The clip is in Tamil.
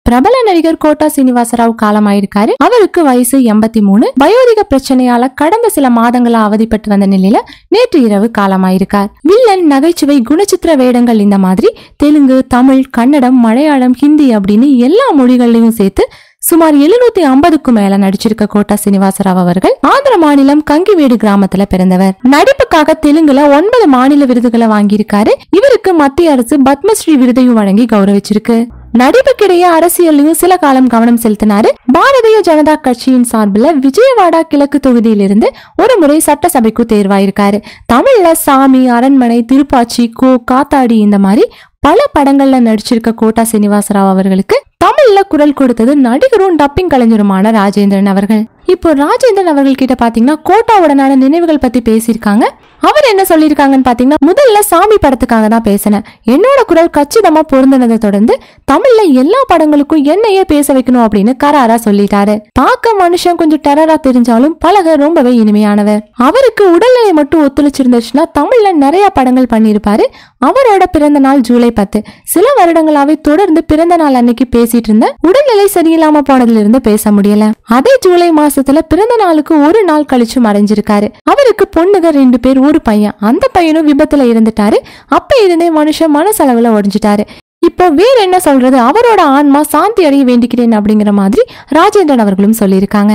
பிரபல நடிகர் கோட்டா சீனிவாசராவ் காலமாயிருக்காரு. அவருக்கு வயசு 83. வயோதிக பிரச்சனையால கடந்த சில மாதங்களா அவதிப்பட்டு வந்த நிலையில நேற்று இரவு காலமாயிருக்கார். வில்லன், நகைச்சுவை, குணச்சித்திர வேடங்கள் இந்த மாதிரி தெலுங்கு, தமிழ், கன்னடம், மலையாளம், ஹிந்தி அப்படின்னு எல்லா மொழிகள்லயும் சேர்த்து சுமார் 750க்கும் மேல நடிச்சிருக்க கோட்டா சீனிவாசராவ் அவர்கள் ஆந்திர மாநிலம் கங்கிவேடு கிராமத்துல பிறந்தவர். நடிப்புக்காக தெலுங்குல 9 மாநில விருதுகளை வாங்கியிருக்காரு. இவருக்கு மத்திய அரசு பத்மஸ்ரீ விருதையும் வழங்கி கௌரவிச்சிருக்கு. நடிப்புக்கிடையே அரசியலையும் சில காலம் கவனம் செலுத்தினாரு. பாரதிய ஜனதா கட்சியின் சார்பில் விஜயவாடா கிழக்கு தொகுதியிலிருந்து ஒரு முறை சட்டசபைக்கு தேர்வாயிருக்காரு. தமிழ்ல சாமி, அரண்மனை, திருப்பாச்சி, காத்தாடி இந்த மாதிரி பல படங்கள்ல நடிச்சிருக்க கோட்டா சீனிவாசராவ் அவர்களுக்கு தமிழ்ல குரல் கொடுத்தது நடிகரும் டப்பிங் கலைஞருமான ராஜேந்திரன் அவர்கள். இப்போ ராஜேந்திரன் அவர்கள் கிட்ட பாத்தீங்கன்னா கோட்டாவுடனான நினைவுகள் பத்தி பேசியிருக்காங்க. அவர் என்ன சொல்லியிருக்காங்கன்னு பாத்தீங்கன்னா, முதல்ல சாமி படத்துக்காக தான் பேசினேன். என்னோட குரல் கச்சிதமா பொருந்தினதை தொடர்ந்து தமிழ்ல எல்லா படங்களுக்கும் என்னையே பேச வைக்கணும் அப்படின்னு கராரா சொல்லிட்டாரு. பார்க்க மனுஷன் கொஞ்சம் டெரரா தெரிஞ்சாலும் பழக ரொம்பவே இனிமையானவர். அவருக்கு உடல்நிலை மட்டும் ஒத்துழைச்சிருந்துச்சுன்னா தமிழ்ல நிறைய படங்கள் பண்ணியிருப்பாரு. அவரோட பிறந்த நாள் ஜூலை 10. சில வருடங்களாவே தொடர்ந்து பிறந்த நாள் அன்னைக்கு பேசிட்டு இருந்த உடல்நிலை சரியில்லாம போனதுல இருந்து பேச முடியல. அதே ஜூலை மாசத்துல பிறந்த நாளுக்கு ஒரு நாள் கழிச்சு மறைஞ்சிருக்காரு. அவருக்கு பொண்ணுங்க 2 பேர், ஒரு பையன். அந்த பையனும் விபத்துல இருந்துட்டாரு. அப்ப இருந்தே மனுஷன் மனசளவுல உடைஞ்சிட்டாரு. இப்போ வேற என்ன சொல்றது, அவரோட ஆன்மா சாந்தி அடைய வேண்டிக்கிறேன் அப்படிங்கிற மாதிரி ராஜேந்திரன் அவர்களும் சொல்லியிருக்காங்க.